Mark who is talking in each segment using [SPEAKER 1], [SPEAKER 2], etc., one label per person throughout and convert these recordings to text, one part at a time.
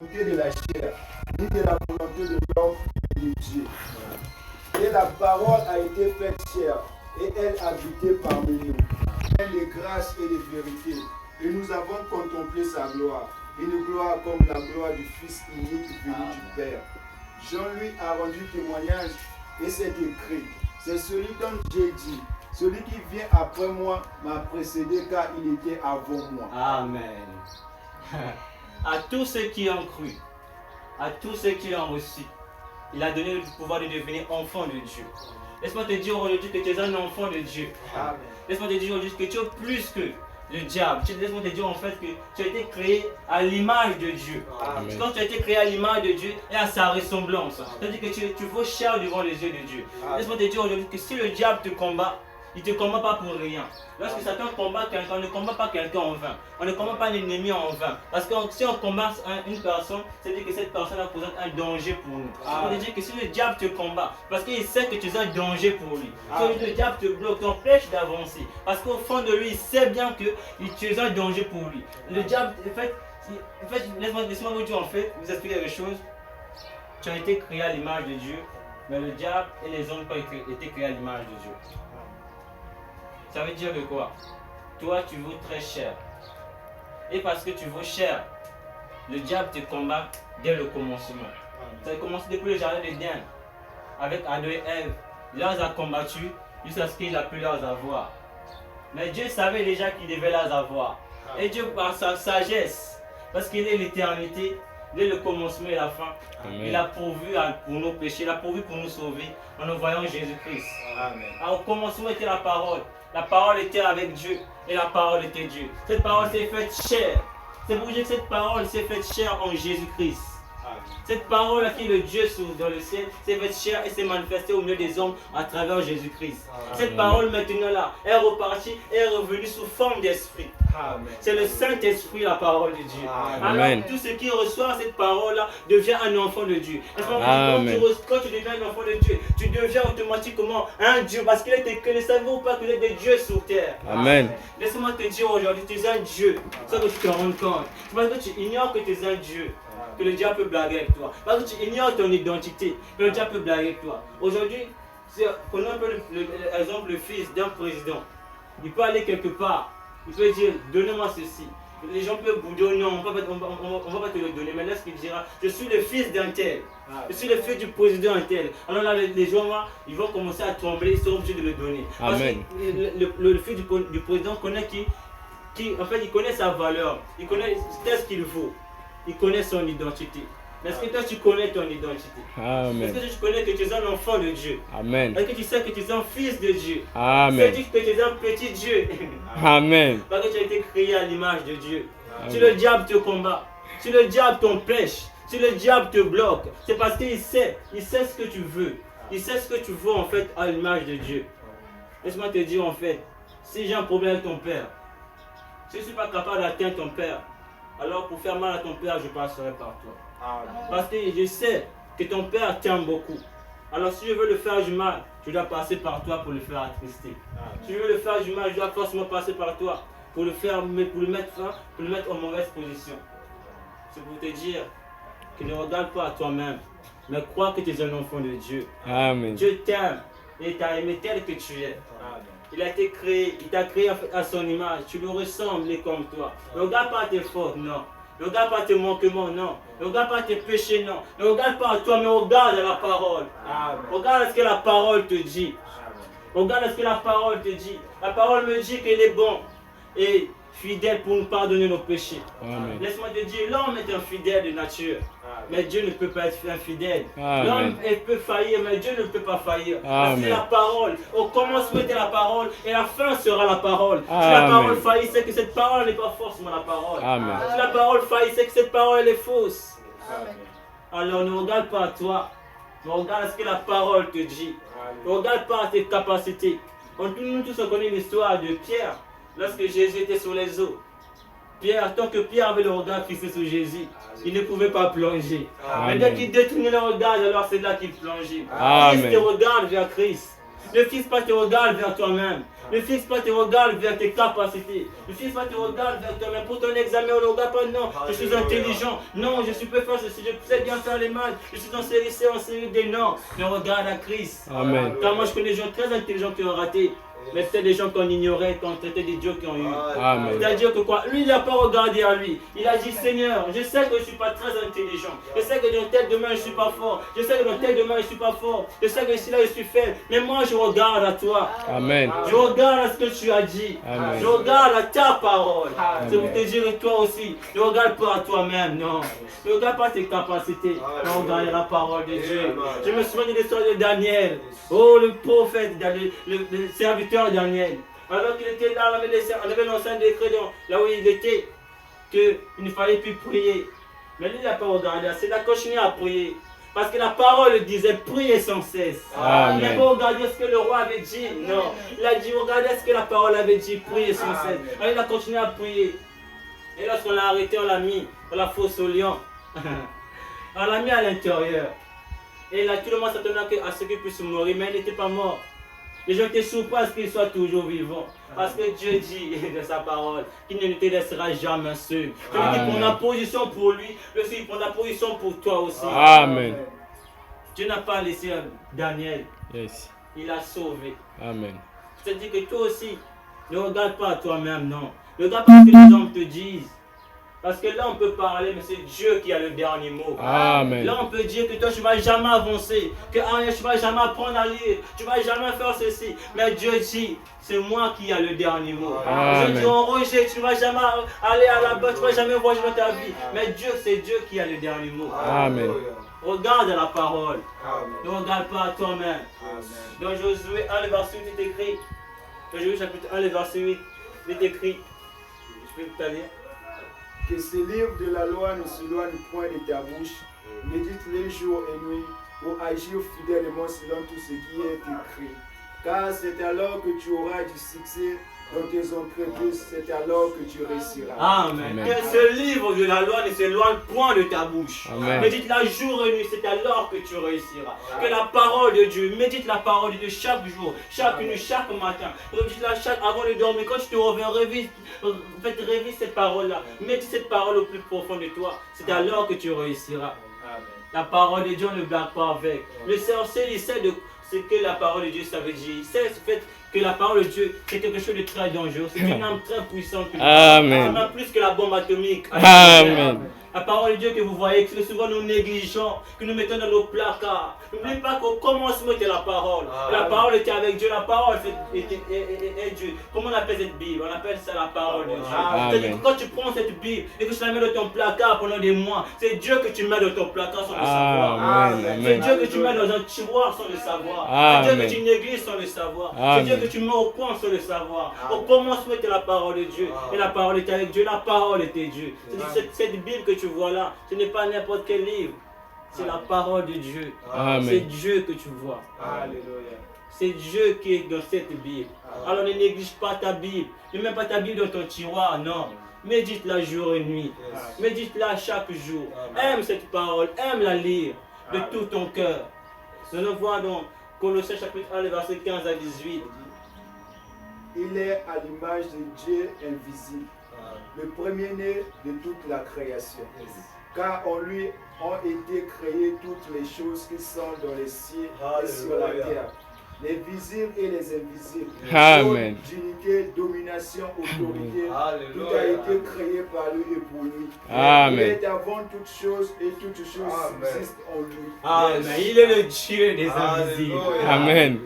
[SPEAKER 1] volonté de la chair, ni de la volonté de l'homme, mais de Dieu. Et la parole a été faite chair, et elle habitait parmi nous, pleine de grâce et de vérité. Et nous avons contemplé sa gloire, une gloire comme la gloire du Fils unique venu du Père. Jean lui a rendu témoignage et c'est écrit. C'est celui dont j'ai dit, celui qui vient après moi m'a précédé car il était avant moi.
[SPEAKER 2] Amen. À tous ceux qui ont cru, à tous ceux qui ont reçu, il a donné le pouvoir de devenir enfant de Dieu. Laisse-moi te dire aujourd'hui que tu es un enfant de Dieu.
[SPEAKER 1] Amen.
[SPEAKER 2] Laisse-moi te dire aujourd'hui que tu es plus que le diable. Laisse-moi te dire en fait que tu as été créé à l'image de Dieu.
[SPEAKER 1] Amen.
[SPEAKER 2] Quand tu as été créé à l'image de Dieu et à sa ressemblance, c'est-à-dire que tu vaux cher devant les yeux de Dieu. Laisse-moi te dire aujourd'hui que si le diable te combat, il ne te combat pas pour rien. Lorsque Satan combat quelqu'un, on ne combat pas quelqu'un en vain. On ne combat pas un ennemi en vain. Parce que si on combat une personne, c'est-à-dire que cette personne représente un danger pour nous. On veut dire que si le diable te combat, parce qu'il sait que tu es un danger pour lui. Si le diable te bloque, t'empêche d'avancer. Parce qu'au fond de lui, il sait bien que tu es un danger pour lui. Le diable, en fait laisse-moi vous dire vous expliquer quelque chose. Tu as été créé à l'image de Dieu, mais le diable et les hommes n'ont pas été créés à l'image de Dieu. Ça veut dire que quoi? Toi, tu vaux très cher. Et parce que tu vaux cher, le diable te combat dès le commencement. Ça a commencé depuis le jardin d'Éden, avec Adam et Ève. Il les a combattus jusqu'à ce qu'il a pu les avoir. Mais Dieu savait déjà qu'il devait les avoir. Et Dieu, par sa sagesse, parce qu'il est l'éternité, dès le commencement et la fin,
[SPEAKER 3] Amen.
[SPEAKER 2] il a pourvu pour nos péchés, il a pourvu pour nous sauver en envoyant Jésus-Christ. Alors, au commencement était la parole. La parole était avec Dieu et la parole était Dieu. Cette parole s'est faite chair. C'est pour dire que cette parole s'est faite chair en Jésus-Christ. Cette parole qui est le Dieu dans le ciel s'est faite chair et s'est manifestée au milieu des hommes à travers Jésus-Christ. Cette parole maintenant là est repartie et est revenue sous forme d'esprit. C'est le Saint-Esprit, la parole de Dieu.
[SPEAKER 3] Amen.
[SPEAKER 2] Alors tout ce qui reçoit cette parole-là devient un enfant de Dieu.
[SPEAKER 3] Amen.
[SPEAKER 2] Quand tu deviens un enfant de Dieu, tu deviens automatiquement un Dieu. Parce qu'il est écrit, ne savez-vous pas qu'il y a des dieux sur terre?
[SPEAKER 3] Amen.
[SPEAKER 2] Laisse-moi te dire aujourd'hui, tu es un Dieu, sans que tu te rendes compte. C'est parce que tu ignores que tu es un Dieu que le diable peut blaguer avec toi. Parce que tu ignores ton identité, que le diable peut blaguer avec toi. Aujourd'hui, prenons un peu l'exemple, le fils d'un président. Il peut aller quelque part, il peut dire, donnez-moi ceci. Les gens peuvent vous dire, non, on ne va pas te le donner. Mais là, ce qu'il dira, je suis le fils d'un tel. Je suis le fils du président un tel. Alors là, les gens, ils vont commencer à trembler, ils seront obligés de le donner.
[SPEAKER 3] Amen.
[SPEAKER 2] Parce que le fils du président connaît en fait, il connaît sa valeur. Il connaît ce qu'il vaut. Il connaît son identité. Est-ce que toi tu connais ton identité?
[SPEAKER 3] Amen.
[SPEAKER 2] Est-ce que tu connais que tu es un enfant de Dieu?
[SPEAKER 3] Amen.
[SPEAKER 2] Est-ce que tu sais que tu es un fils de Dieu?
[SPEAKER 3] Amen.
[SPEAKER 2] Sais-tu que tu es un petit Dieu?
[SPEAKER 3] Amen.
[SPEAKER 2] Parce que tu as été créé à l'image de Dieu. Si le diable te combat, si le diable t'empêche, si le diable te bloque, c'est parce qu'il sait ce que tu veux. Il sait ce que tu veux en fait à l'image de Dieu. Laisse-moi te dire en fait, si j'ai un problème avec ton père, si je ne suis pas capable d'atteindre ton père, alors pour faire mal à ton père, je passerai par toi. Parce que je sais que ton père t'aime beaucoup. Alors si je veux le faire du mal, je dois passer par toi pour le faire attrister. Si je veux le faire du mal, je dois forcément passer par toi pour le faire, pour le mettre en mauvaise position. C'est pour te dire que ne regarde pas à toi-même, mais crois que tu es un enfant de Dieu.
[SPEAKER 3] Amen.
[SPEAKER 2] Dieu t'aime et t'a aimé tel que tu es. Il a été créé, il t'a créé à son image, tu le ressembles, il est comme toi. Ne regarde pas tes fautes, non. Ne regarde pas tes manquements, non. Ne regarde pas tes péchés, non. Ne regarde pas à toi, mais regarde à la parole. Regarde ce que la parole te dit. Regarde ce que la parole te dit. La parole me dit qu'il est bon et fidèle pour nous pardonner nos péchés.
[SPEAKER 3] Amen.
[SPEAKER 2] Laisse-moi te dire, l'homme est infidèle de nature. Mais Dieu ne peut pas être infidèle.
[SPEAKER 3] Amen.
[SPEAKER 2] L'homme peut faillir, mais Dieu ne peut pas faillir. Parce que
[SPEAKER 3] Amen.
[SPEAKER 2] la parole, au commencement était la parole, et la fin sera la parole. Si la
[SPEAKER 3] Amen.
[SPEAKER 2] parole faillit, c'est que cette parole n'est pas forcément la parole.
[SPEAKER 3] Amen.
[SPEAKER 2] Si la parole faillit, c'est que cette parole elle est fausse. Alors ne regarde pas à toi, mais regarde ce que la parole te dit. Ne regarde pas à tes capacités. Nous tous on connaît l'histoire de Pierre, lorsque Jésus était sur les eaux. Pierre, tant que Pierre avait le regard fixé sur Jésus, il ne pouvait pas plonger. Mais dès qu'il détournait le regard, alors c'est là qu'il plongeait.
[SPEAKER 3] Amen.
[SPEAKER 2] Christ te regarde vers Christ. Ne fixe pas tes regards vers toi-même. Ne fixe pas tes regards vers tes capacités. Ne fixe pas tes regards vers toi-même. Pour ton examen, on ne regarde pas, non, je suis intelligent. Non, je peux faire ceci, je sais bien faire les maths. Je suis en série C, en série D. Non, mais regarde à Christ.
[SPEAKER 3] Amen.
[SPEAKER 2] Car moi, je connais des gens très intelligents qui ont raté. Mais peut-être des gens qu'on ignorait, qu'on traitait d'idiots qui ont eu.
[SPEAKER 3] Amen.
[SPEAKER 2] C'est-à-dire que quoi? Lui, il n'a pas regardé à lui. Il a dit, Seigneur, je sais que je ne suis pas très intelligent. Je sais que dans tel domaine, je ne suis pas fort. Je sais que dans tel domaine, je ne suis pas fort. Je sais que ici, là, je suis faible. Mais moi, je regarde à toi.
[SPEAKER 3] Amen.
[SPEAKER 2] Je regarde à ce que tu as dit.
[SPEAKER 3] Amen.
[SPEAKER 2] Je regarde à ta parole. C'est pour te dire, toi aussi, ne regarde pas à toi-même, non. Ne regarde pas tes capacités. Mais regarde la parole de Dieu. Je me souviens de l'histoire de Daniel. Oh, le prophète, le serviteur Daniel. Alors qu'il était là, on avait l'ancien décret là où il était, qu'il ne fallait plus prier. Mais lui, il n'a pas regardé. C'est là continuer à prier. Parce que la parole disait prier sans cesse.
[SPEAKER 3] Amen.
[SPEAKER 2] Il n'a pas regardé ce que le roi avait dit. Non. Il a dit regardez ce que la parole avait dit, prier sans cesse. Alors il a continué à prier. Et lorsqu'on l'a arrêté, on l'a mis dans la fosse au lion. On l'a mis à l'intérieur. Et là, tout le monde s'attendait à ce qu'il puisse mourir, mais il n'était pas mort. Les gens étaient surpris à ce qu'il soit toujours vivant. Parce que Dieu dit de sa parole qu'il ne te laissera jamais seul. Celui qui prend la position pour lui, lui aussi il prend la position pour toi aussi.
[SPEAKER 3] Amen.
[SPEAKER 2] Dieu n'a pas laissé Daniel.
[SPEAKER 3] Yes.
[SPEAKER 2] Il a sauvé.
[SPEAKER 3] Amen.
[SPEAKER 2] C'est-à-dire que toi aussi, ne regarde pas à toi-même, non. Ne regarde pas ce que les hommes te disent. Parce que là, on peut parler, mais c'est Dieu qui a le dernier mot.
[SPEAKER 3] Amen.
[SPEAKER 2] Là, on peut dire que toi, tu ne vas jamais avancer. Que tu ne vas jamais apprendre à lire. Tu ne vas jamais faire ceci. Mais Dieu dit, c'est moi qui ai le dernier mot.
[SPEAKER 3] Amen.
[SPEAKER 2] Je dis, on rejette, tu ne vas jamais aller à la bas, tu ne vas jamais voir dans ta vie. Mais Dieu, c'est Dieu qui a le dernier mot.
[SPEAKER 3] Amen.
[SPEAKER 2] Regarde la parole.
[SPEAKER 1] Amen.
[SPEAKER 2] Ne regarde pas à toi-même. Dans Josué 1, le verset 8, il est écrit. Dans Josué chapitre 1, le verset 8, il est écrit. Je peux te lire.
[SPEAKER 1] Que ce livre de la loi ne s'éloigne point de ta bouche. Médite-le jour et nuit pour agir fidèlement selon tout ce qui est écrit. Car c'est alors que tu auras du succès dans tes entreprises, c'est alors que tu réussiras.
[SPEAKER 2] Amen.
[SPEAKER 3] Amen.
[SPEAKER 2] Que ce livre de la loi ne s'éloigne point de ta bouche.
[SPEAKER 3] Amen.
[SPEAKER 2] Médite-la jour et nuit, c'est alors que tu réussiras. Que la parole de Dieu, médite la parole de Dieu chaque jour, chaque nuit, chaque matin. Médite-la avant de dormir. Quand tu te reviens, révise cette parole-là. Médite cette parole au plus profond de toi. C'est alors que tu réussiras. La parole de Dieu ne blague pas avec. Le sorcier, il sait de ce que la parole de Dieu ça veut dire. Il sait ce fait que la parole de Dieu, c'est quelque chose de très dangereux. C'est une âme très puissante.
[SPEAKER 3] Amen.
[SPEAKER 2] Même plus que la bombe atomique.
[SPEAKER 3] Amen.
[SPEAKER 2] La parole de Dieu que vous voyez, que souvent nous négligeons, que nous mettons dans nos placards. N'oubliez pas qu'au commencement était la parole. La parole était avec Dieu, la parole est Dieu. Comment on appelle cette Bible? On appelle ça la parole de Dieu. C'est-à-dire que quand tu prends cette Bible et que tu la mets dans ton placard pendant des mois, c'est Dieu que tu mets dans ton placard sans le savoir.
[SPEAKER 3] Amen.
[SPEAKER 2] C'est
[SPEAKER 3] Amen.
[SPEAKER 2] Dieu que tu mets dans un tiroir sans le savoir. C'est Dieu que tu négliges sans le savoir. C'est Dieu que tu mets au coin sans le savoir. Au commencement était la parole de Dieu. Et la parole était avec Dieu, la parole était Dieu. Cette Bible que tu vois là, ce n'est pas n'importe quel livre. C'est la parole de Dieu.
[SPEAKER 3] Amen.
[SPEAKER 2] C'est Dieu que tu vois.
[SPEAKER 1] Alléluia.
[SPEAKER 2] C'est Dieu qui est dans cette Bible. Alors ne néglige pas ta Bible. Ne mets pas ta Bible dans ton tiroir, non. Médite-la jour et nuit. Médite-la chaque jour. Aime cette parole, aime la lire de tout ton cœur. Nous le voyons dans Colossiens chapitre 1, verset 15 à 18.
[SPEAKER 1] Il est à l'image de Dieu invisible, le premier-né de toute la création. Car en lui ont été créées toutes les choses qui sont dans les cieux et sur la terre, les visibles et les invisibles.
[SPEAKER 3] Amen.
[SPEAKER 1] Dignité, domination, autorité, tout a été créé par lui et pour lui.
[SPEAKER 3] Amen.
[SPEAKER 1] Il est avant toutes choses et toutes choses subsistent en lui.
[SPEAKER 2] Amen. Il est le Dieu des invisibles.
[SPEAKER 3] Amen.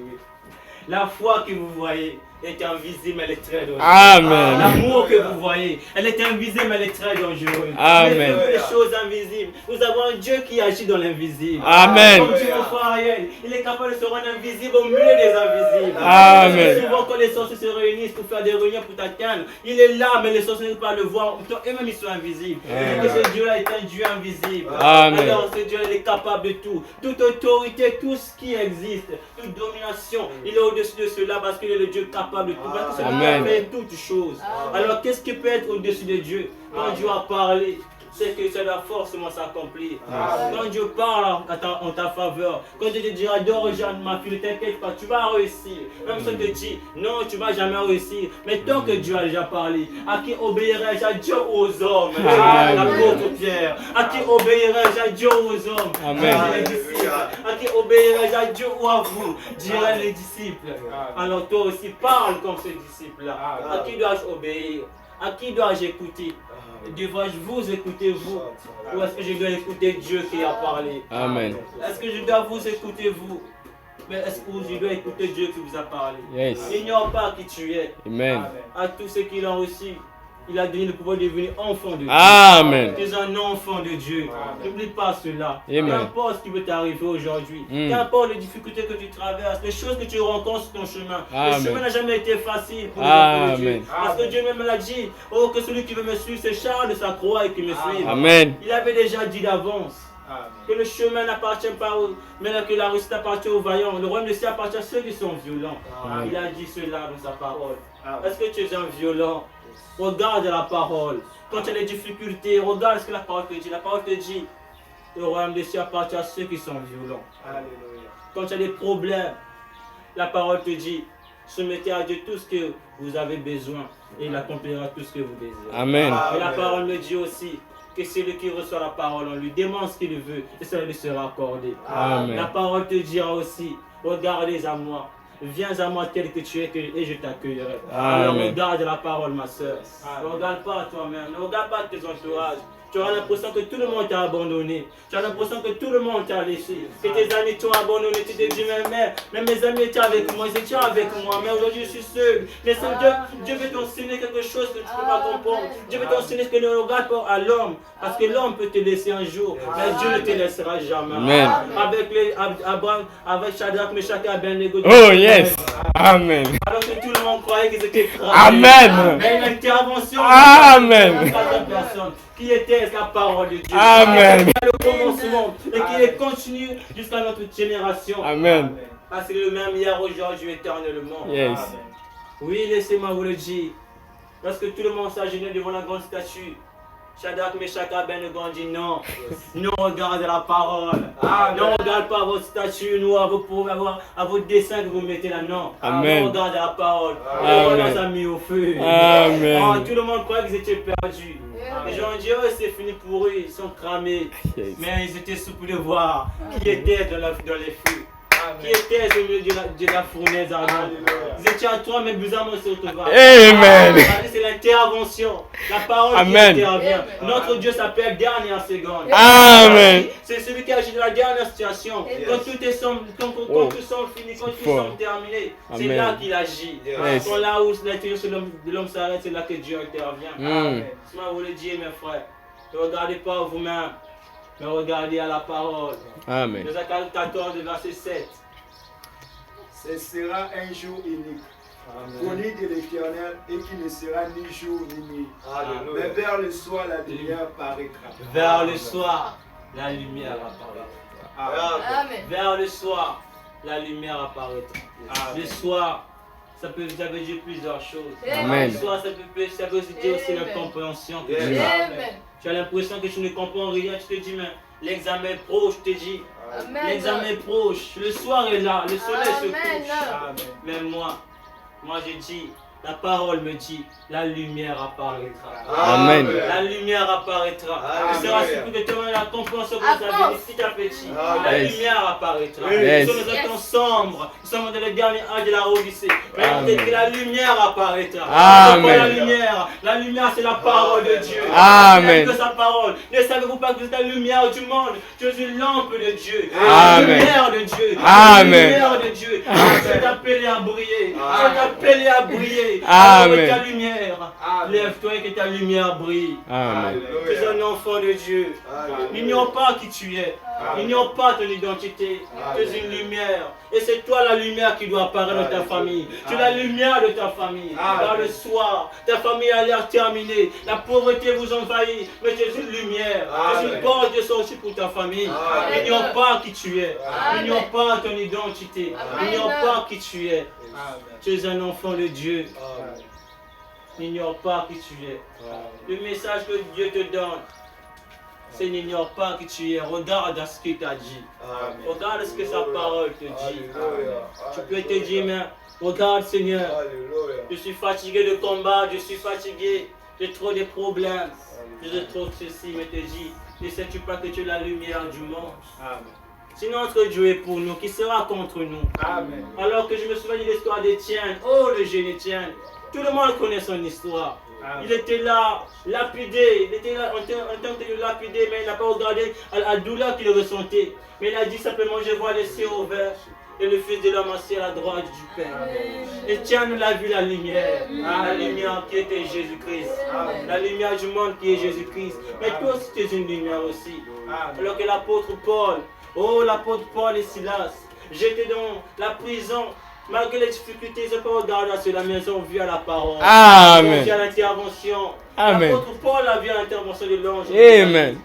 [SPEAKER 2] La foi que vous voyez est invisible, elle est très dangereuse.
[SPEAKER 3] Amen.
[SPEAKER 2] L'amour que vous voyez, elle est invisible, elle est très dangereuse.
[SPEAKER 3] Amen.
[SPEAKER 2] Mais toutes les choses invisibles, nous avons un Dieu qui agit dans l'invisible.
[SPEAKER 3] Amen.
[SPEAKER 2] Comme dit mon frère Ariel, il est capable de se rendre invisible au milieu des invisibles.
[SPEAKER 3] Amen.
[SPEAKER 2] Souvent quand les sorciers se réunissent pour faire des réunions pour t'atteindre, il est là, mais les sorciers ne peuvent pas le voir. Eux-mêmes ils sont invisibles.
[SPEAKER 3] Amen.
[SPEAKER 2] Et que ce Dieu-là est un Dieu invisible.
[SPEAKER 3] Amen.
[SPEAKER 2] Alors ce Dieu il est capable de tout. Toute autorité, tout ce qui existe, toute domination, il est au-dessus de cela parce qu'il est le Dieu capable de tout. Parce que c'est lui qui a
[SPEAKER 3] Amen.
[SPEAKER 2] fait toutes choses. Alors qu'est-ce qui peut être au-dessus de Dieu? Quand Dieu a parlé, c'est que ça doit forcément s'accomplir.
[SPEAKER 1] Amen.
[SPEAKER 2] Quand Dieu parle en ta faveur, quand Dieu te dira, dors, Jeanne, ma fille, ne t'inquiète pas, tu vas réussir. Même si on te dit, non, tu ne vas jamais réussir. Mais tant que Dieu a déjà parlé, à qui obéirai-je, à Dieu ou aux hommes? L'apôtre Pierre. À qui obéirai-je, à Dieu ou aux hommes?
[SPEAKER 3] Amen.
[SPEAKER 2] Les disciples. À qui obéirai-je, à Dieu ou à vous? Diraient les disciples. Alors toi aussi, parle comme ce disciple-là. À qui dois-je obéir? À qui dois-je écouter? Devrais-je vous écouter, vous? Ou est-ce que je dois écouter Dieu qui a parlé?
[SPEAKER 3] Amen.
[SPEAKER 2] Est-ce que je dois vous écouter, vous? Mais est-ce que je dois écouter Dieu qui vous a parlé?
[SPEAKER 3] Yes.
[SPEAKER 2] N'ignore pas qui tu es.
[SPEAKER 3] Amen.
[SPEAKER 2] À tous ceux qui l'ont reçu, il a donné le pouvoir de devenir enfant de Dieu.
[SPEAKER 3] Amen.
[SPEAKER 2] Tu es un enfant de Dieu. N'oublie pas cela.
[SPEAKER 3] Amen.
[SPEAKER 2] Qu'importe ce qui peut t'arriver aujourd'hui, qu'importe les difficultés que tu traverses, les choses que tu rencontres sur ton chemin.
[SPEAKER 3] Amen.
[SPEAKER 2] Le chemin n'a jamais été facile pour les enfants de Dieu.
[SPEAKER 3] Amen.
[SPEAKER 2] Parce que Dieu même l'a dit, oh, que celui qui veut me suivre, c'est Charles de sa croix et qui me suive.
[SPEAKER 3] Amen.
[SPEAKER 2] Il avait déjà dit d'avance que le chemin n'appartient pas aux, mais que la réussite appartient aux vaillants. Le royaume de ciel appartient à ceux qui sont violents. Il a dit cela dans sa parole. Est-ce que tu es un violent? Regarde la parole. Quand tu as des difficultés, regarde ce que la parole te dit. La parole te dit, le royaume des cieux appartient à ceux qui sont violents.
[SPEAKER 1] Alléluia.
[SPEAKER 2] Quand tu as des problèmes, la parole te dit, soumettez à Dieu tout ce que vous avez besoin et il accomplira tout ce que vous désirez.
[SPEAKER 3] Amen.
[SPEAKER 2] Et la parole me dit aussi que celui qui reçoit la parole, on lui demande ce qu'il veut et cela lui sera accordé.
[SPEAKER 3] Amen.
[SPEAKER 2] La parole te dira aussi, regardez à moi. Viens à moi tel que tu es et je t'accueillerai. Alors
[SPEAKER 3] Amen.
[SPEAKER 2] regarde la parole, ma soeur. Ne regarde pas à toi-même, ne regarde pas tes entourages. Tu auras l'impression que tout le monde t'a abandonné. Tu as l'impression que tout le monde t'a laissé. Que tes amis t'ont abandonné. Tu te dis, mais mes amis étaient avec moi, ils étaient avec moi. Mais aujourd'hui, je suis seul. Mais Dieu veut t'enseigner quelque chose que tu ne peux pas comprendre. Dieu veut t'enseigner que ne regarde pas à l'homme. Parce que l'homme peut te laisser un jour. Mais Dieu ne te laissera jamais.
[SPEAKER 3] Amen.
[SPEAKER 2] Avec Shadrach, Meshach et Abednego.
[SPEAKER 3] Oh yes. Amen.
[SPEAKER 2] Alors que tout le monde croyait qu'ils étaient cramés.
[SPEAKER 3] Amen.
[SPEAKER 2] Mais une intervention.
[SPEAKER 3] Amen.
[SPEAKER 2] De la personne qui était la parole de Dieu.
[SPEAKER 3] Amen.
[SPEAKER 2] Qui est le commencement et qui est continu jusqu'à notre génération.
[SPEAKER 3] Amen.
[SPEAKER 2] Parce que le même hier, aujourd'hui, éternellement.
[SPEAKER 3] Yes.
[SPEAKER 2] Oui, laissez-moi vous le dire. Lorsque tout le monde s'agenouille devant la grande statue, Shadrach, Meshach et Abednego ont dit non. Non, regarde la parole. Non, regarde pas votre statue, nous, à vos dessins que vous mettez là. Non.
[SPEAKER 3] Amen.
[SPEAKER 2] Non, regarde la parole.
[SPEAKER 3] Amen.
[SPEAKER 2] On les a mis au feu.
[SPEAKER 3] Amen.
[SPEAKER 2] Tout le monde croyait qu'ils étaient perdus. Les gens ont dit, oh, c'est fini pour eux, ils sont cramés.
[SPEAKER 3] Yes.
[SPEAKER 2] Mais ils étaient surpris de voir qui était dans les feux. Qui était au milieu de la fournaise ardente. Ils étaient à toi, mais bizarrement, ils se retrouvaient.
[SPEAKER 3] Amen.
[SPEAKER 2] C'est l'intervention. La parole
[SPEAKER 3] Amen.
[SPEAKER 2] qui intervient. Notre Dieu s'appelle dernière seconde.
[SPEAKER 3] Amen.
[SPEAKER 2] C'est celui qui agit dans la dernière situation. Quand tout est semble, quand tout semble fini, quand tout semble terminé, c'est
[SPEAKER 3] Amen.
[SPEAKER 2] là qu'il agit.
[SPEAKER 3] Yes.
[SPEAKER 2] Quand là où l'intelligence de l'homme s'arrête, c'est là que Dieu intervient. Ce que vous le dire, mes frères. Ne regardez pas à vous-même, mais regardez à la parole.
[SPEAKER 3] Amen.
[SPEAKER 2] Dans Zacharie 14, verset 7.
[SPEAKER 1] Ce sera un jour unique, connu de l'Éternel et qui ne sera ni jour ni nuit. Mais vers le soir, la lumière paraîtra.
[SPEAKER 2] Vers le soir, la lumière apparaîtra.
[SPEAKER 4] Amen.
[SPEAKER 2] Vers le soir, la lumière apparaîtra. Le soir, ça peut dire plusieurs choses.
[SPEAKER 3] Amen.
[SPEAKER 2] Le soir, ça peut aussi dire aussi l'incompréhension que tu as.
[SPEAKER 4] Amen.
[SPEAKER 2] Tu as l'impression que tu ne comprends rien, tu te dis, mais l'examen est proche, je te dis.
[SPEAKER 4] Amen.
[SPEAKER 2] L'examen est proche, le soir est là, le soleil se
[SPEAKER 4] Amen.
[SPEAKER 2] couche. Mais moi je dis, la parole me dit, la lumière apparaîtra.
[SPEAKER 3] Amen.
[SPEAKER 2] La lumière apparaîtra. Il sera surpris de te donner la compréhension que vous avez petit à petit. La
[SPEAKER 3] Yes.
[SPEAKER 2] lumière apparaîtra.
[SPEAKER 3] Yes.
[SPEAKER 2] Nous sommes dans un temps sombre. Nous sommes dans les derniers âges de la Odyssée. Mais on dit que la lumière apparaîtra.
[SPEAKER 3] Amen.
[SPEAKER 2] C'est quoi la lumière, c'est la parole de Dieu.
[SPEAKER 3] Amen.
[SPEAKER 2] Que sa parole. Ne savez-vous pas que vous êtes la lumière du monde? Tu es une lampe de Dieu.
[SPEAKER 3] Amen.
[SPEAKER 2] La lumière de Dieu.
[SPEAKER 3] Amen.
[SPEAKER 2] La lumière de Dieu. Tu es appelé à briller. Tu es appelé à briller.
[SPEAKER 3] Amen.
[SPEAKER 2] Avec ta lumière. Lève-toi et que ta lumière brille.
[SPEAKER 3] Amen.
[SPEAKER 2] Tu es un enfant de Dieu. N'ignore pas qui tu es. N'ignore pas ton identité. Tu es une lumière. Et c'est toi la lumière qui doit apparaître dans ta famille. Tu es la lumière de ta famille. Dans le soir, ta famille a l'air terminée. La pauvreté vous envahit. Mais tu es une lumière. Tu es une porte de sortie pour ta famille. N'ignore pas qui tu es. N'ignore pas ton identité. N'ignore pas qui tu es. Tu es un enfant de Dieu. N'ignore pas qui tu es. Le message que Dieu te donne, C'est n'ignore pas qui tu es. Regarde à ce qu'il t'a dit. Regarde ce que sa parole te dit. Tu peux te dire, mais regarde Seigneur, je suis fatigué de combat, je suis fatigué, j'ai trop de problèmes, j'ai trop de ceci, mais te dis, ne sais-tu pas que tu es la lumière du monde? Si notre Dieu est pour nous, qui sera contre nous?
[SPEAKER 1] Amen.
[SPEAKER 2] Alors que je me souviens de l'histoire d'Étienne, oh le jeune Étienne, tout le monde connaît son histoire. Il était là, lapidé, il était là en tant que lapidé, mais il n'a pas regardé à la douleur qu'il ressentait. Mais il a dit simplement, je vois les cieux ouverts et le Fils de l'homme assis à la droite du Père. Étienne l'a vu la lumière qui était Jésus-Christ, la lumière du monde qui est Jésus-Christ. Mais toi aussi tu es une lumière aussi. Alors que l'apôtre Paul, oh l'apôtre Paul et Silas, j'étais dans la prison. Malgré les difficultés, ils n'ont pas regardé à cela, mais ils ont vu à la parole.
[SPEAKER 3] Amen.
[SPEAKER 2] Ils ont vu à l'intervention.
[SPEAKER 3] Amen.
[SPEAKER 2] L'apôtre Paul a vu à l'intervention de l'ange.
[SPEAKER 3] Amen.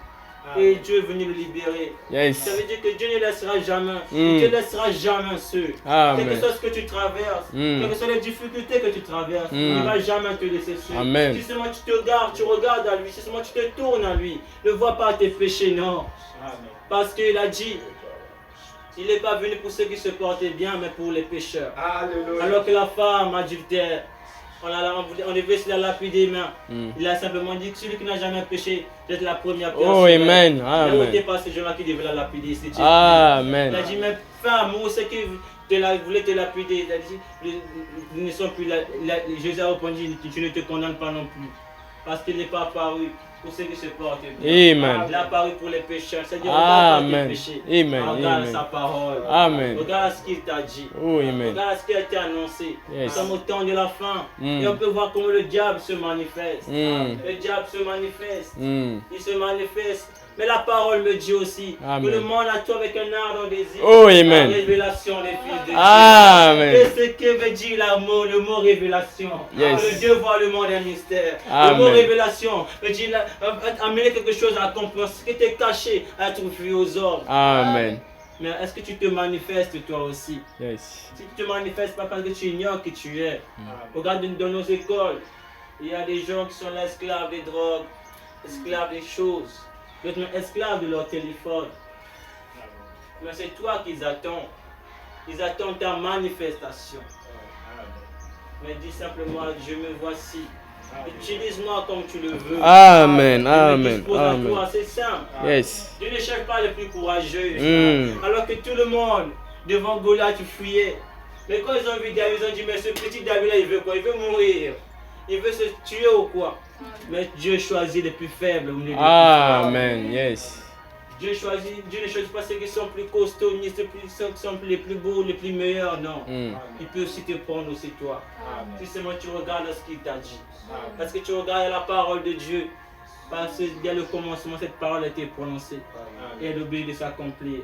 [SPEAKER 2] Et Dieu est venu le libérer.
[SPEAKER 3] Yes.
[SPEAKER 2] Ça veut dire que Dieu ne laissera jamais.
[SPEAKER 3] Mm.
[SPEAKER 2] Il ne te laissera jamais seul.
[SPEAKER 3] Amen.
[SPEAKER 2] Quel que soit ce que tu traverses, quelles que soient les difficultés que tu traverses, il ne va jamais te laisser seul.
[SPEAKER 3] Amen.
[SPEAKER 2] Si seulement tu te gardes, tu regardes à lui, si seulement tu te tournes à lui, ne vois pas tes péchés, non. Parce qu'il a dit, il n'est pas venu pour ceux qui se portaient bien, mais pour les pécheurs.
[SPEAKER 1] Alléluia.
[SPEAKER 2] Alors que la femme adultère, on devait se la lapider, mais il a simplement dit que celui qui n'a jamais péché, c'est la première personne.
[SPEAKER 3] Oh, amen.
[SPEAKER 2] Là où n'était
[SPEAKER 3] Amen.
[SPEAKER 2] pas ces gens-là qui devaient la lapider, c'était Dieu.
[SPEAKER 3] Amen.
[SPEAKER 2] Il a dit, mais femme, où c'est qui voulait te lapider? Il a dit, ils ne sont plus là. Jésus a répondu, tu ne te condamnes pas non plus. Parce qu'il n'est pas apparu pour ceux qui se portent bien.
[SPEAKER 3] Amen.
[SPEAKER 2] Il est apparu pour les pécheurs. C'est-à-dire, regarde pas tes
[SPEAKER 3] Amen.
[SPEAKER 2] péchés.
[SPEAKER 3] Amen.
[SPEAKER 2] Regarde
[SPEAKER 3] Amen.
[SPEAKER 2] sa parole.
[SPEAKER 3] Amen.
[SPEAKER 2] Regarde ce qu'il t'a dit.
[SPEAKER 3] Oh, amen.
[SPEAKER 2] Regarde ce qui a été annoncé.
[SPEAKER 3] Yes.
[SPEAKER 2] Nous sommes au temps de la fin.
[SPEAKER 3] Mm.
[SPEAKER 2] Et on peut voir comment le diable se manifeste.
[SPEAKER 3] Mm.
[SPEAKER 2] Le diable se manifeste.
[SPEAKER 3] Mm.
[SPEAKER 2] Il se manifeste. Mais la parole me dit aussi
[SPEAKER 3] Amen.
[SPEAKER 2] que le monde attend avec un ardent désir
[SPEAKER 3] Oh,
[SPEAKER 2] la
[SPEAKER 3] amen.
[SPEAKER 2] révélation des fils de Dieu.
[SPEAKER 3] Amen.
[SPEAKER 2] Et ce que veut dire le mot révélation.
[SPEAKER 3] Yes.
[SPEAKER 2] Le Dieu voit le monde un mystère.
[SPEAKER 3] Amen.
[SPEAKER 2] Le mot révélation veut dire amener quelque chose à comprendre. Ce qui était caché à être vu aux hommes.
[SPEAKER 3] Amen.
[SPEAKER 2] Mais est-ce que tu te manifestes toi aussi?
[SPEAKER 3] Yes.
[SPEAKER 2] Si tu te manifestes pas parce que tu ignores qui tu es. Regarde dans nos écoles, il y a des gens qui sont là esclaves des drogues, esclaves des choses, d'autres même esclaves de leur téléphone. Mais c'est toi qu'ils attendent. Ils attendent ta manifestation. Mais dis simplement, je me voici. Utilise-moi comme tu le veux.
[SPEAKER 3] Amen.
[SPEAKER 2] Je me
[SPEAKER 3] Amen.
[SPEAKER 2] dispose à
[SPEAKER 3] Amen.
[SPEAKER 2] toi, c'est simple.
[SPEAKER 3] Yes.
[SPEAKER 2] Dieu ne cherche pas les plus courageux.
[SPEAKER 3] Mm.
[SPEAKER 2] Alors que tout le monde, devant Goliath, fuyait. Mais quand ils ont vu David, ils ont dit, mais ce petit David-là, il veut quoi? Il veut mourir. Il veut se tuer ou quoi? Mais Dieu choisit les plus faibles au milieu des plus forts.
[SPEAKER 3] Amen. Yes.
[SPEAKER 2] Dieu ne choisit pas ceux qui sont plus costauds, ni ceux qui sont les plus beaux, les plus meilleurs, non.
[SPEAKER 3] Mm.
[SPEAKER 2] Il peut aussi te prendre aussi toi. Si seulement tu regardes ce qu'il t'a dit. Parce que tu regardes la parole de Dieu. Parce qu'il y a le commencement, cette parole a été prononcée. Et elle oblige de s'accomplir.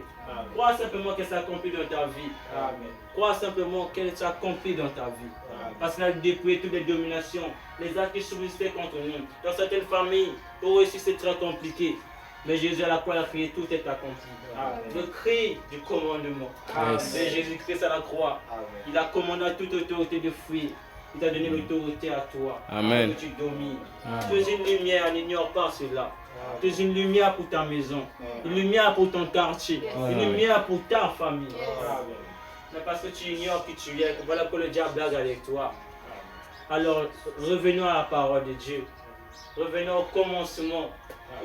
[SPEAKER 2] Crois simplement qu'elle s'accomplit dans ta vie. Crois simplement qu'elle s'accomplit dans ta vie. Parce qu'elle a dépouillé toutes les dominations, les actes qui subsistaient contre nous. Dans certaines familles, pour réussir, c'est très compliqué. Mais Jésus à la croix a crié, tout est accompli. Le cri du commandement.
[SPEAKER 3] Yes.
[SPEAKER 2] Mais Jésus-Christ à la croix, il a commandé à toute autorité de fuir. Il t'a donné l'autorité à toi.
[SPEAKER 3] Amen.
[SPEAKER 2] Que tu domines.
[SPEAKER 3] Amen.
[SPEAKER 2] Tu es une lumière, n'ignore pas cela. Tu es une lumière pour ta maison, une lumière pour ton quartier, une lumière pour ta famille. Mais parce que tu ignores qui tu es, voilà que le diable blague avec toi. Alors, revenons à la parole de Dieu. Revenons au commencement,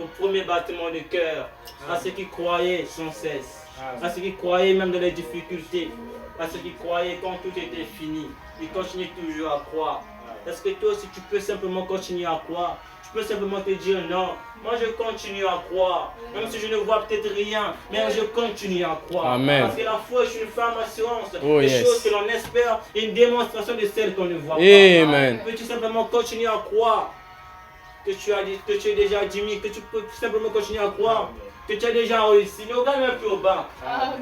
[SPEAKER 2] au premier battement de cœur, à ceux qui croyaient sans cesse, à ceux qui croyaient même dans les difficultés, à ceux qui croyaient quand tout était fini. Ils continuent toujours à croire. Est-ce que toi aussi tu peux simplement continuer à croire? Tu peux simplement te dire non, moi je continue à croire. Même si je ne vois peut-être rien, mais je continue à croire.
[SPEAKER 3] Amen.
[SPEAKER 2] Parce que la foi est une ferme assurance
[SPEAKER 3] Oh,
[SPEAKER 2] des
[SPEAKER 3] yes.
[SPEAKER 2] choses que l'on espère et une démonstration de celles qu'on ne voit pas.
[SPEAKER 3] Amen.
[SPEAKER 2] Peux-tu simplement continuer à croire que tu es déjà admis, que tu peux simplement continuer à croire que tu as déjà réussi. Ne regarde même plus au bac.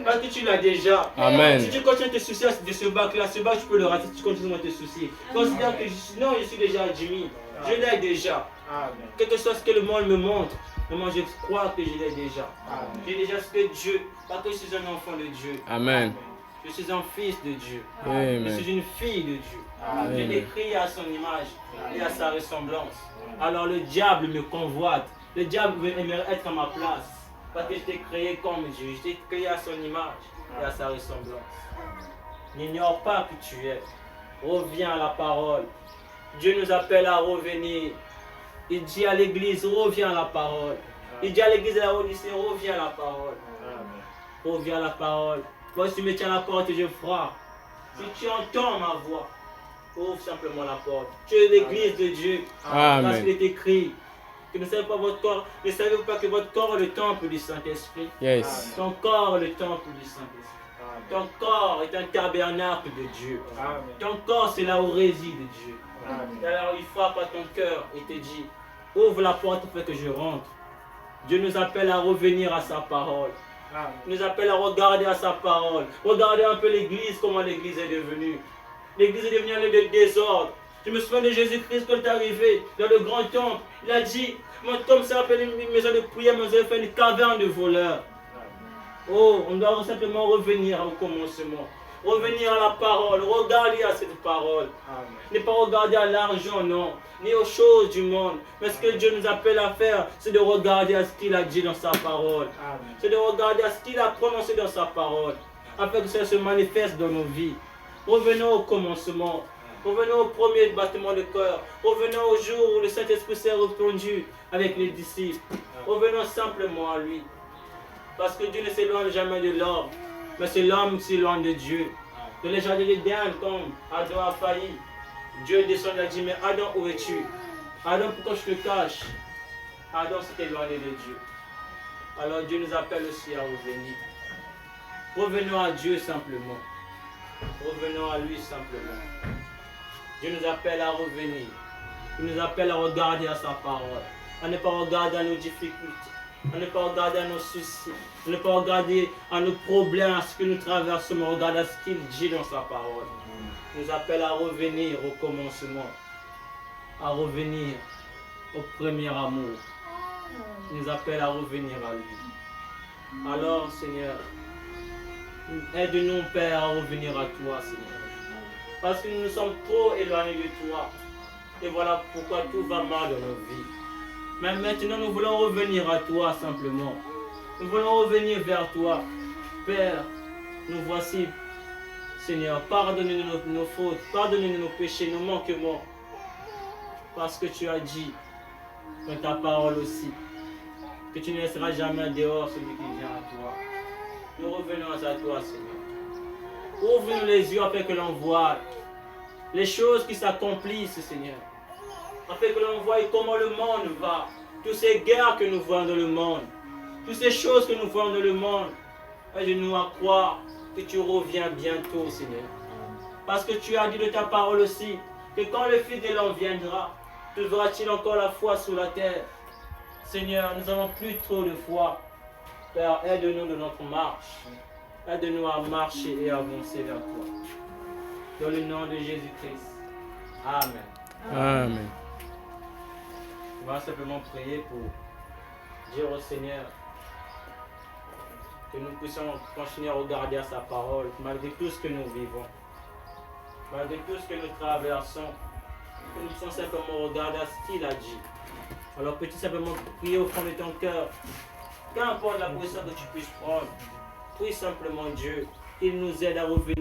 [SPEAKER 2] Parce que tu l'as déjà.
[SPEAKER 3] Amen.
[SPEAKER 2] Si tu continues à te soucier de ce bac-là, ce bac, tu peux le rater si tu continues à te soucier. Considère que je suis déjà admis. Je l'ai déjà. Quel que soit ce que le monde me montre, mais moi je crois que je l'ai déjà. J'ai déjà ce que Dieu, parce que je suis un enfant de Dieu.
[SPEAKER 3] Amen.
[SPEAKER 2] Je suis un fils de Dieu.
[SPEAKER 3] Amen.
[SPEAKER 2] Je suis une fille de Dieu. Je l'ai créé à son image et à sa ressemblance. Alors le diable me convoite Le diable aimerait être à ma place. Parce que je t'ai créé comme Dieu. Je t'ai créé à son image et à sa ressemblance. N'ignore pas qui tu es. Reviens à la parole. Dieu nous appelle à revenir. Il dit à l'église, reviens à la parole. Il dit à l'église de la Odyssée, reviens à la parole. Reviens à la parole. Moi, si tu me tiens à la porte, je frappe. Si tu entends ma voix, ouvre simplement la porte. Tu es l'église de Dieu.
[SPEAKER 3] Amen.
[SPEAKER 2] Parce qu'il est écrit que ne savez pas votre corps, ne savez-vous pas que votre corps est le temple du Saint-Esprit?
[SPEAKER 3] Yes.
[SPEAKER 2] Ton corps est le temple du Saint-Esprit. Ton corps est un tabernacle de Dieu. Ton corps, c'est là où réside Dieu. Alors il frappe à ton cœur et te dit, ouvre la porte pour que je rentre. Dieu nous appelle à revenir à sa parole. Il nous appelle à regarder à sa parole. Regardez un peu l'église, comment l'église est devenue. L'église est devenue un lieu de désordre. Je me souviens de Jésus-Christ quand il est arrivé dans le grand temple. Il a dit, mon temple s'est appelé une maison de prière, mais vous avez fait une caverne de voleurs. Oh, on doit simplement revenir au commencement. Revenir à la parole, regarder à cette parole. Ne pas regarder à l'argent, non, ni aux choses du monde. Mais ce que Dieu nous appelle à faire, c'est de regarder à ce qu'il a dit dans sa parole. C'est de regarder à ce qu'il a prononcé dans sa parole, afin que ça se manifeste dans nos vies. Revenons au commencement. Revenons au premier battement de cœur. Revenons au jour où le Saint-Esprit s'est répandu avec les disciples. Revenons simplement à lui. Parce que Dieu ne s'éloigne jamais de l'homme, mais c'est l'homme qui s'éloigne de Dieu. Dans les jardins d'Éden, comme Adam a failli, Dieu descend et a dit, mais Adam, où es-tu? Adam, pourquoi je te cache? Adam s'est éloigné de Dieu. Alors Dieu nous appelle aussi à revenir. Revenons à Dieu simplement. Revenons à lui simplement. Dieu nous appelle à revenir. Il nous appelle à regarder à sa parole. À ne pas regarder à nos difficultés. À ne pas regarder à nos soucis. À ne pas regarder à nos problèmes, à ce que nous traversons, mais regarder à ce qu'il dit dans sa parole. Il nous appelle à revenir au commencement. À revenir au premier amour. Il nous appelle à revenir à lui. Alors, Seigneur, aide-nous, Père, à revenir à toi, Seigneur. Parce que nous nous sommes trop éloignés de toi. Et voilà pourquoi tout va mal dans nos vies. Mais maintenant, nous voulons revenir à toi simplement. Nous voulons revenir vers toi. Père, nous voici, Seigneur. Pardonne-nous nos fautes. Pardonne-nous nos péchés, nos manquements. Parce que tu as dit, dans ta parole aussi, que tu ne laisseras jamais dehors celui qui vient à toi. Nous revenons à toi, Seigneur. Ouvre-nous les yeux afin que l'on voie les choses qui s'accomplissent, Seigneur. Afin que l'on voie comment le monde va. Toutes ces guerres que nous voyons dans le monde. Toutes ces choses que nous voyons dans le monde. Aide-nous à croire que tu reviens bientôt, Seigneur. Parce que tu as dit de ta parole aussi que quand le Fils de l'homme viendra, trouvera-t-il encore la foi sur la terre? Seigneur, nous n'avons plus trop de foi. Père, aide-nous de notre marche. Aide-nous à marcher et à avancer vers toi. Dans le nom de Jésus-Christ. Amen.
[SPEAKER 3] Amen.
[SPEAKER 2] On va simplement prier pour dire au Seigneur que nous puissions continuer à regarder à sa parole, malgré tout ce que nous vivons, malgré tout ce que nous traversons, que nous puissions simplement regarder à ce qu'il a dit. Alors peux-tu simplement prier au fond de ton cœur, qu'importe la position que tu puisses prendre, prie simplement Dieu, qu'il nous aide à revenir